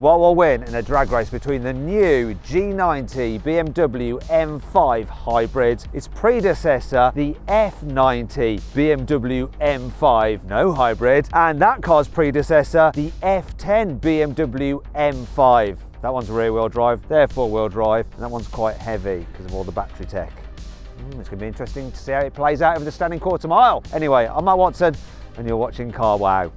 What will win in a drag race between the new G90 BMW M5 hybrid, its predecessor, the F90 BMW M5 no hybrid, and that car's predecessor, the F10 BMW M5. That one's rear-wheel drive, they're four-wheel drive, and that one's quite heavy because of all the battery tech. It's going to be interesting to see how it plays out over the standing quarter mile. Anyway, I'm Matt Watson, and you're watching Carwow.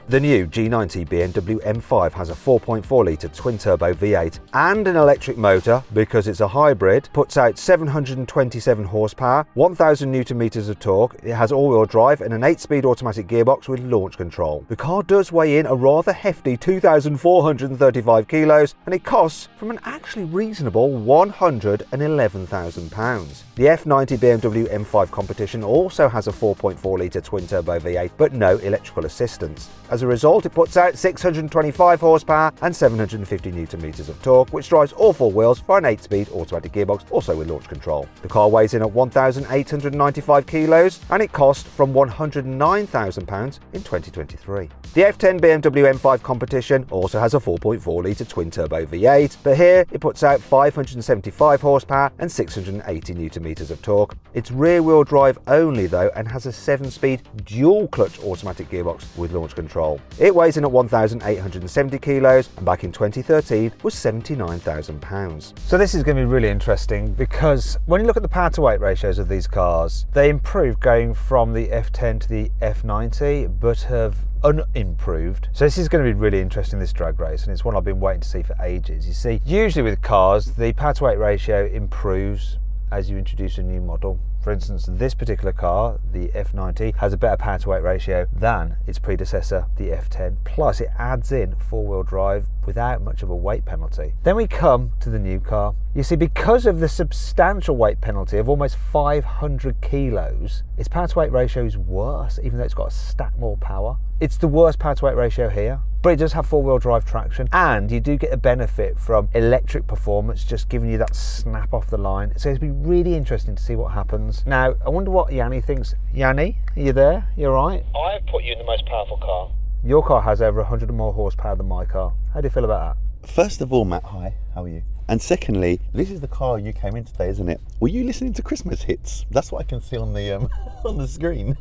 The new G90 BMW M5 has a 4.4 litre twin-turbo V8 and an electric motor because it's a hybrid, puts out 727 horsepower, 1000 newton meters of torque, it has all-wheel drive and an 8-speed automatic gearbox with launch control. The car does weigh in a rather hefty 2,435 kilos and it costs from an actually reasonable £111,000. The F90 BMW M5 Competition also has a 4.4 litre twin-turbo V8 but no electrical assistance. As a result, it puts out 625 horsepower and 750 newton meters of torque, which drives all four wheels for an 8-speed automatic gearbox, also with launch control. The car weighs in at 1,895 kilos and it cost from £109,000 in 2023. The F10 BMW M5 Competition also has a 4.4 litre twin-turbo V8, but here it puts out 575 horsepower and 680 newton meters of torque. It's rear-wheel drive only though and has a 7-speed dual-clutch automatic gearbox with launch control. It weighs in at 1,870 kilos and back in 2013 was £79,000. So this is going to be really interesting because when you look at the power to weight ratios of these cars, they improved going from the F10 to the F90 but have unimproved. So this is going to be really interesting, this drag race, and it's one I've been waiting to see for ages. You see, usually with cars, the power to weight ratio improves as you introduce a new model. For instance, this particular car, the F90, has a better power to weight ratio than its predecessor, the F10. Plus, it adds in four-wheel drive without much of a weight penalty. Then we come to the new car. You see, because of the substantial weight penalty of almost 500 kilos, its power to weight ratio is worse, even though it's got a stack more power. It's the worst power to weight ratio here, but it does have four-wheel drive traction, and you do get a benefit from electric performance, just giving you that snap off the line. So it'll be really interesting to see what happens. Now, I wonder what Yanni thinks. Yanni, are you there? You all right? I've put you in the most powerful car. Your car has over 100 more horsepower than my car. How do you feel about that? First of all, Matt, hi, how are you? And secondly, this is the car you came in today, isn't it? Were you listening to Christmas hits? That's what I can see on the on the screen.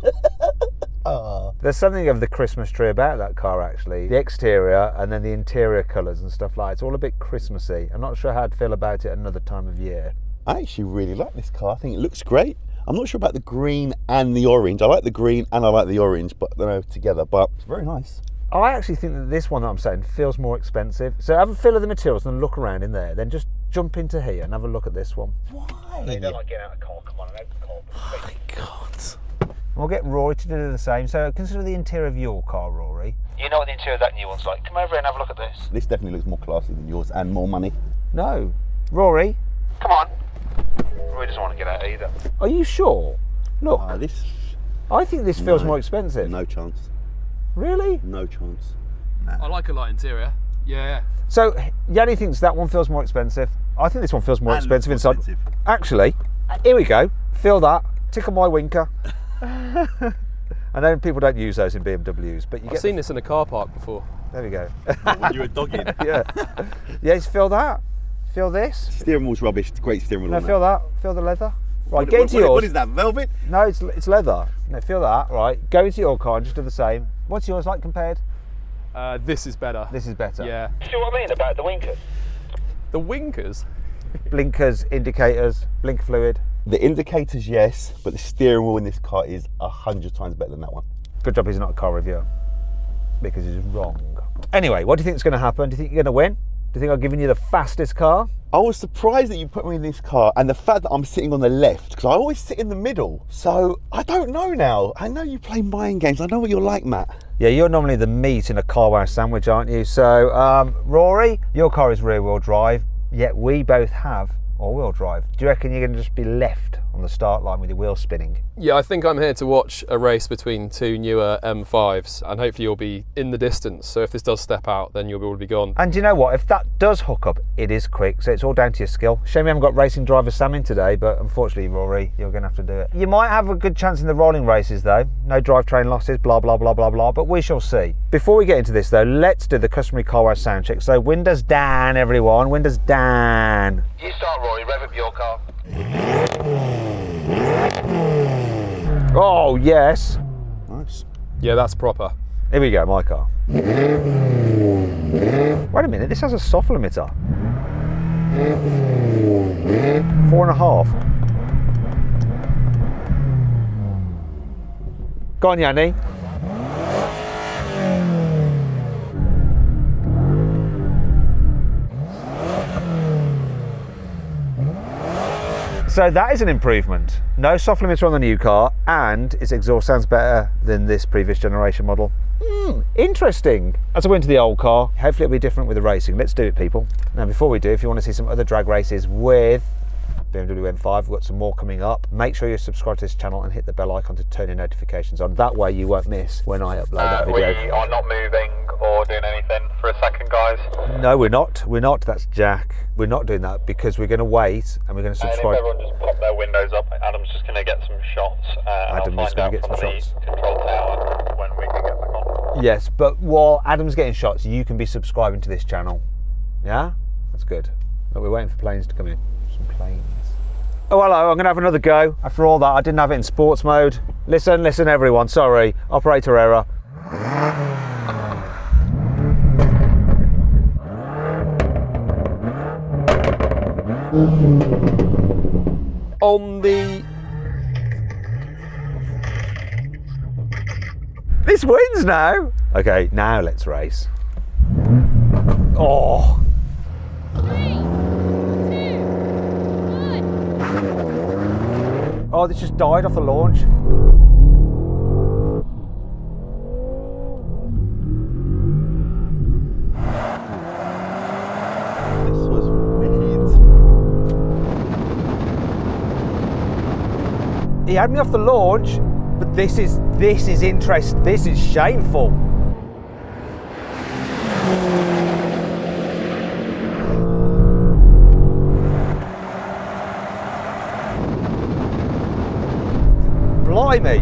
There's something of the Christmas tree about that car, actually. The exterior and then the interior colours and stuff like that. It's all a bit Christmassy. I'm not sure how I'd feel about it another time of year. I actually really like this car. I think it looks great. I'm not sure about the green and the orange. I like the green and I like the orange, but they're together, but it's very nice. I actually think that this one that I'm saying feels more expensive. So have a feel of the materials and look around in there. Then just jump into here and have a look at this one. Why? They don't like getting out of the car. Come on, and open the car. Oh my God. We'll get Rory to do the same. So consider the interior of your car, Rory. You know what the interior of that new one's like. Come over here and have a look at this. This definitely looks more classy than yours and more money. No. Rory? Come on. Rory doesn't want to get out either. Are you sure? Look, This... I think this feels more expensive. No chance. Really? No chance. I like a light interior. Yeah. So Yanni thinks that one feels more expensive. I think this one feels more expensive inside. Actually, here we go. Feel that. Tickle my winker. I know people don't use those in BMWs, but I've seen this in a car park before. There we go. When you were dogging. Yeah. Yes, feel that. Feel this. Steering wheel's rubbish. Great steering wheel. No, feel that. Feel the leather. Right, What- get into yours. What is that, velvet? No, it's leather. No, feel that. Right, go into your car and just do the same. What's yours like compared? This is better. This is better. Yeah. See what I mean about the winkers? The winkers? Blinkers, indicators, blink fluid. The indicators, yes, but the steering wheel in this car is 100 times better than that one. Good job he's not a car reviewer, because he's wrong. Anyway, what do you think is going to happen? Do you think you're going to win? Do you think I've given you the fastest car? I was surprised that you put me in this car and the fact that I'm sitting on the left, because I always sit in the middle. So I don't know now. I know you play mind games. I know what you're like, Matt. Yeah, you're normally the meat in a Carwow sandwich, aren't you? So, Rory, your car is rear-wheel drive, yet we both have all-wheel drive. Do you reckon you're going to just be left on on the start line with your wheels spinning. Yeah, I think I'm here to watch a race between two newer M5s, and hopefully you'll be in the distance. So if this does step out, then you'll be gone. And you know what? If that does hook up, it is quick, so it's all down to your skill. Shame we haven't got racing driver Sam in today, but unfortunately, Rory, you're going to have to do it. You might have a good chance in the rolling races, though. No drivetrain losses, blah, blah, blah, blah, blah, but we shall see. Before we get into this, though, let's do the customary carwow sound check. So windows down, everyone. Windows down. You start, Rory. Rev up your car. Oh, yes. Nice. Yeah, that's proper. Here we go, my car. Wait a minute, this has a soft limiter. 4.5. Go on, Yanni. So that is an improvement. No soft limiter on the new car, and its exhaust sounds better than this previous generation model. Interesting. As I went to the old car, hopefully it'll be different with the racing. Let's do it, people. Now, before we do, if you want to see some other drag races with BMW M5, we've got some more coming up. Make sure you subscribe to this channel and hit the bell icon to turn your notifications on. That way you won't miss when I upload that video. We are not moving or doing anything for a second, guys. No, we're not. We're not. That's Jack. We're not doing that because we're going to wait and we're going to And if subscribe. everyone just pop their windows up, Adam's just going to get some shots. Adam's I'll just find gonna out get from some the shots. control tower when we can get back on. Yes, but while Adam's getting shots, you can be subscribing to this channel. Yeah? That's good. But we're waiting for planes to come in. Some planes. Oh, hello, I'm going to have another go. After all that, I didn't have it in sports mode. Listen, everyone. Sorry. Operator error. On the... This wins now. Okay, now let's race. Oh. 3, 2, 1. Oh, this just died off the launch. This was weird. He had me off the launch, but this is interesting. This is shameful. Blimey.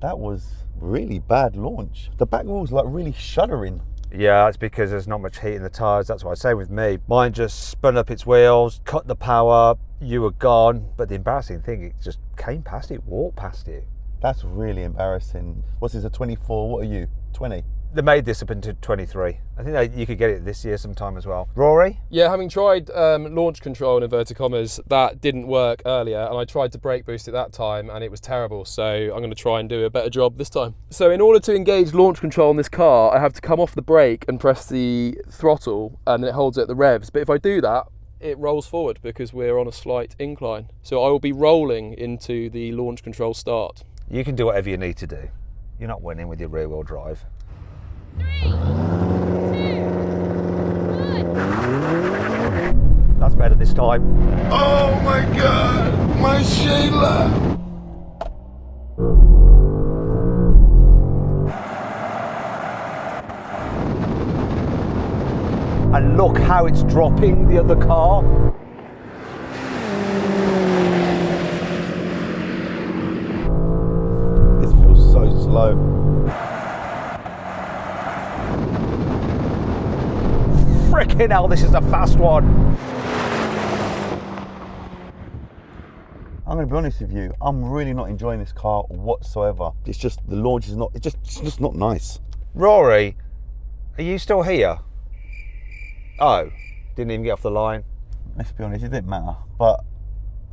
That was really bad launch. The back wheel's like really shuddering. Yeah, it's because there's not much heat in the tyres. That's what I say with me. Mine just spun up its wheels, cut the power, you were gone. But the embarrassing thing, it just came past it, walked past you. That's really embarrassing. What's this, a 24? What are you? 20? They made this up into 23. I think you could get it this year sometime as well. Rory? Yeah, having tried launch control in inverted commas, that didn't work earlier, and I tried to brake boost at that time and it was terrible, so I'm going to try and do a better job this time. So in order to engage launch control in this car, I have to come off the brake and press the throttle and it holds it at the revs, but if I do that, it rolls forward because we're on a slight incline. So I will be rolling into the launch control start. You can do whatever you need to do. You're not winning with your rear wheel drive. 3, 2, 1. That's better this time. Oh my God, my Sheila. And look how it's dropping the other car. This feels so slow. Frickin' hell, this is a fast one. I'm going to be honest with you, I'm really not enjoying this car whatsoever. It's just, the launch is not, it's just not nice. Rory, are you still here? Oh, didn't even get off the line. Let's be honest, it didn't matter. But,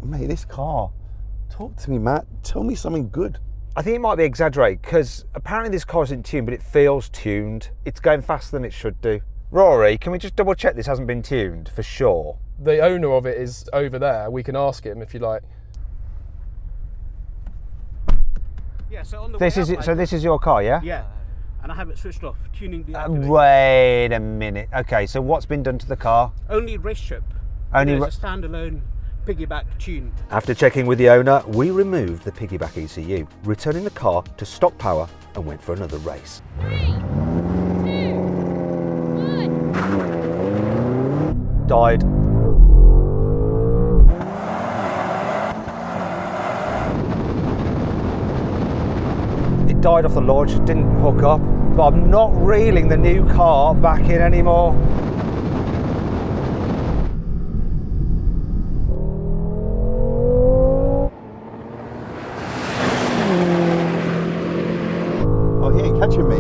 mate, this car, talk to me, Matt. Tell me something good. I think it might be exaggerated because apparently this car isn't tuned, but it feels tuned. It's going faster than it should do. Rory, can we just double check this hasn't been tuned for sure? The owner of it is over there. We can ask him if you like. Yeah, so on the This way is up, it. So this is your car, yeah? Yeah. and I have it switched off, tuning deactivated. Wait a minute. Okay, so what's been done to the car? Only race trip. Only It's a standalone piggyback tune. After checking with the owner, we removed the piggyback ECU, returning the car to stock power and went for another race. 3, 2, 1. Died. It died off the launch, didn't hook up, but I'm not reeling the new car back in anymore. Oh, he ain't catching me.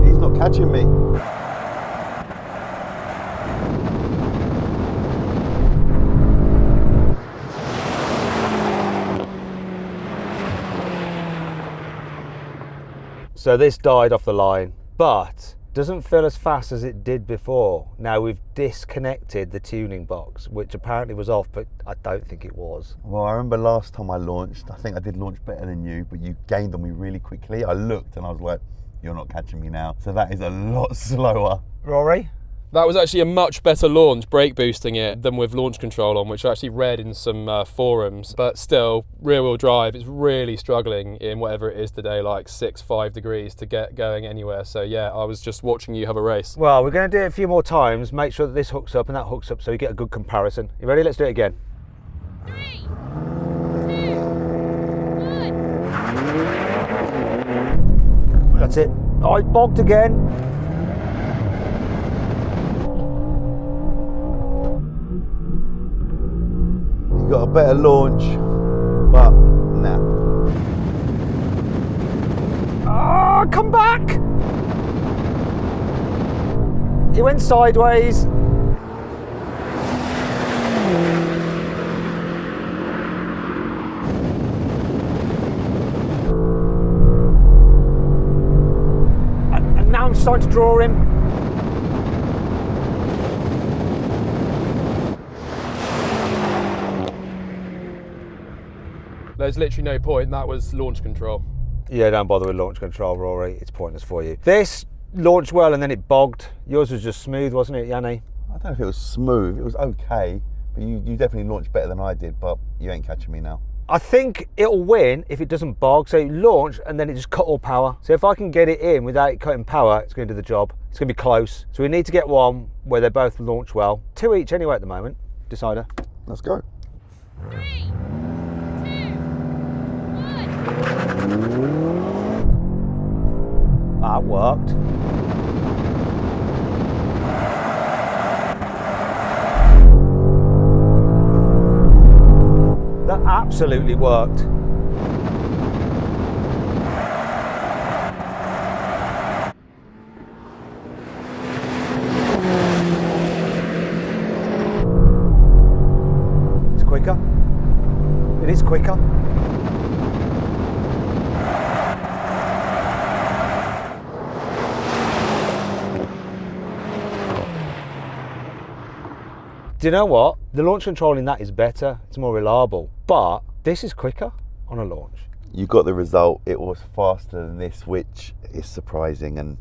He's not catching me. So this died off the line, but doesn't feel as fast as it did before. Now we've disconnected the tuning box, which apparently was off, but I don't think it was. Well, I remember last time I launched, I think I did launch better than you, but you gained on me really quickly. I looked and I was like, you're not catching me now. So that is a lot slower. Rory? That was actually a much better launch, brake boosting it, than with launch control on, which I actually read in some forums. But still, rear-wheel drive is really struggling in whatever it is today, like 5 degrees to get going anywhere. So yeah, I was just watching you have a race. Well, we're going to do it a few more times, make sure that this hooks up and that hooks up so you get a good comparison. You ready? Let's do it again. 3, 2, 1. That's it. Oh, it bogged again. You got a better launch, but nah. Ah, come back! It went sideways. And now I'm starting to draw him. There's literally no point, that was launch control. Yeah, don't bother with launch control, Rory. It's pointless for you. This launched well and then it bogged. Yours was just smooth, wasn't it, Yanni? I don't know if it was smooth, it was okay, but you definitely launched better than I did, but you ain't catching me now. I think it'll win if it doesn't bog. So you launch and then it just cut all power. So if I can get it in without it cutting power, it's going to do the job. It's going to be close. So we need to get one where they both launch well. 2 each anyway at the moment. Decider. Let's go. 3, 2, 1. That worked. That absolutely worked. It's quicker. It is quicker. Do you know what? The launch control in that is better, it's more reliable, but this is quicker on a launch. You got the result, it was faster than this, which is surprising, and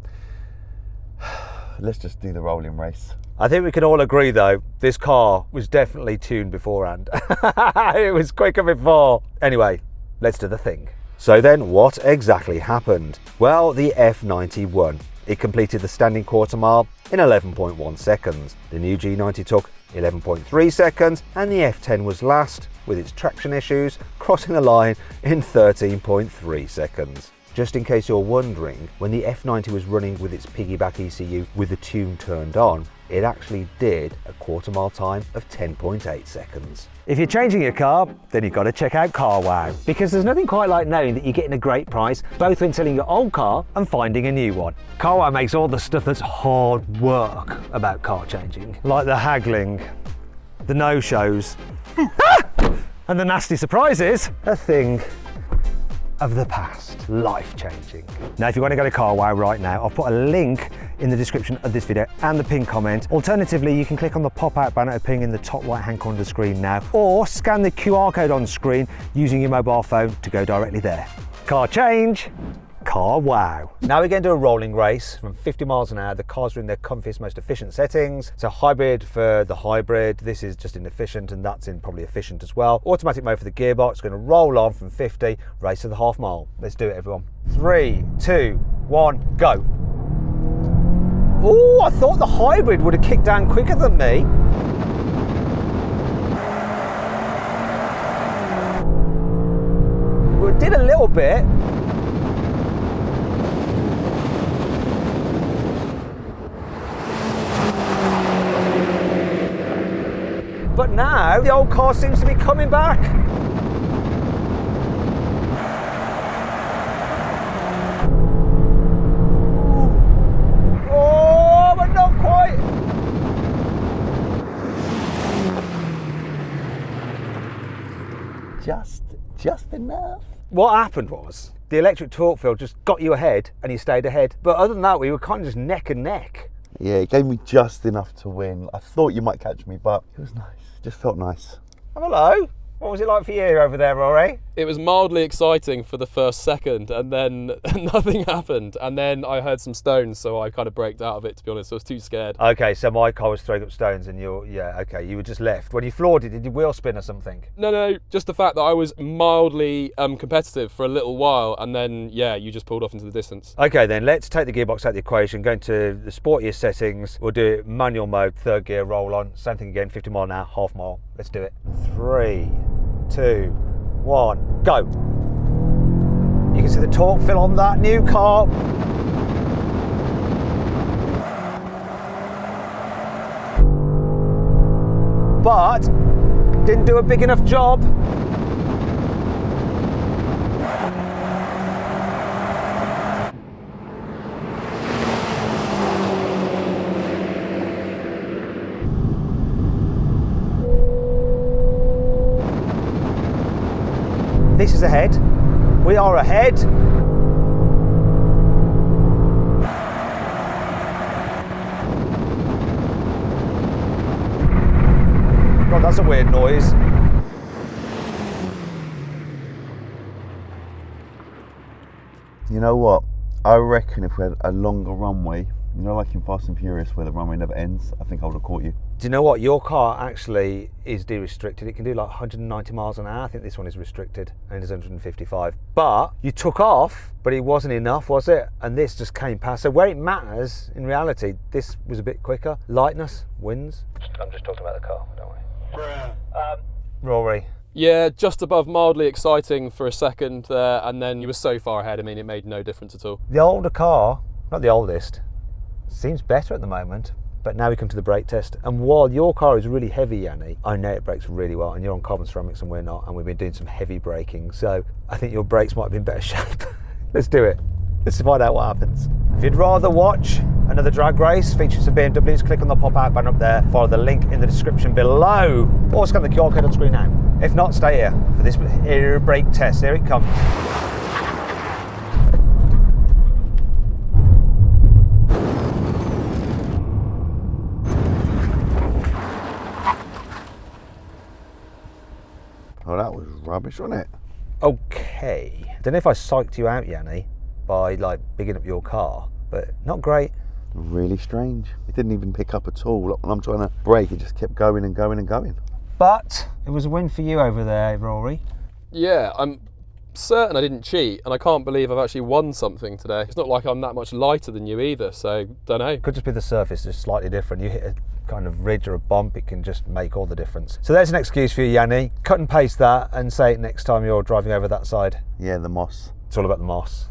let's just do the rolling race. I think we can all agree though, this car was definitely tuned beforehand. It was quicker before. Anyway, let's do the thing. So then what exactly happened? Well, the F90 won. It completed the standing quarter mile in 11.1 seconds. The new G90 took 11.3 seconds and the F10 was last with its traction issues crossing the line in 13.3 seconds. Just in case you're wondering, when the F90 was running with its piggyback ECU with the tune turned on, it actually did a quarter mile time of 10.8 seconds. If you're changing your car, then you've got to check out CarWow, because there's nothing quite like knowing that you're getting a great price, both when selling your old car and finding a new one. CarWow makes all the stuff that's hard work about car changing, like the haggling, the no-shows, and the nasty surprises, a thing of the past, life-changing. Now, if you want to go to CarWow right now, I'll put a link in the description of this video and the pinned comment. Alternatively, you can click on the pop-out banner appearing in the top right-hand corner of the screen now, or scan the QR code on screen using your mobile phone to go directly there. Car change, carwow. Now we're going to do a rolling race from 50 miles an hour. The cars are in their comfiest, most efficient settings. So hybrid for the hybrid. This is just in efficient, and that's in probably efficient as well. Automatic mode for the gearbox. Going to roll on from 50, race to the half mile. Let's do it, everyone. 3, 2, 1, go. Oh, I thought the hybrid would have kicked down quicker than me. We did a little bit. But now the old car seems to be coming back. Oh, but not quite. Just enough. What happened was the electric torque field just got you ahead and you stayed ahead. But other than that, we were kind of just neck and neck. Yeah, it gave me just enough to win. I thought you might catch me, but it was nice. Just felt nice. Oh, hello. What was it like for you over there, Rory? It was mildly exciting for the first second, and then nothing happened. And then I heard some stones, so I kind of braked out of it, to be honest. I was too scared. Okay, so my car was throwing up stones and you were just left. When you floored it, did you wheel spin or something? No, just the fact that I was mildly competitive for a little while, and then, yeah, you just pulled off into the distance. Okay, then let's take the gearbox out of the equation, go into the sportiest settings. We'll do it manual mode, third gear, roll on. Same thing again, 50 mile an hour, half mile. Let's do it. 3, 2, 1, go. You can see the torque fill on that new car. But didn't do a big enough job. This is ahead. We are ahead. God, that's a weird noise. You know what? I reckon if we had a longer runway, you know, like in Fast and Furious where the runway never ends, I think I would have caught you. Do you know what? Your car actually is de-restricted. It can do like 190 miles an hour. I think this one is restricted and it is 155. But you took off, but it wasn't enough, was it? And this just came past. So where it matters, in reality, this was a bit quicker. Lightness wins. I'm just talking about the car, don't worry. Rory. Yeah, just above mildly exciting for a second there, and then you were so far ahead, I mean, it made no difference at all. The older car, not the oldest, seems better at the moment. But now we come to the brake test, and while your car is really heavy, Yanni, I know it brakes really well, and you're on carbon ceramics and we're not, and we've been doing some heavy braking, so I think your brakes might be in better shape. Let's do it. Let's find out what happens. If you'd rather watch another drag race featuring some BMWs, click on the pop-out button up there, follow the link in the description below, or scan the QR code on screen now. If not, stay here for this air brake test. Here it comes. Oh, that was rubbish, wasn't it? Okay. Don't know if I psyched you out, Yanni, by like bigging up your car, but not great. Really strange. It didn't even pick up at all. When I'm trying to brake, it just kept going and going and going. But it was a win for you over there, Rory. Yeah, I'm certain I didn't cheat, and I can't believe I've actually won something today. It's not like I'm that much lighter than you either, so don't know. Could just be the surface is slightly different. You hit a kind of ridge or a bump, it can just make all the difference. So there's an excuse for you, Yanni. Cut and paste that and say it next time you're driving over that side. Yeah, the moss. It's all about the moss.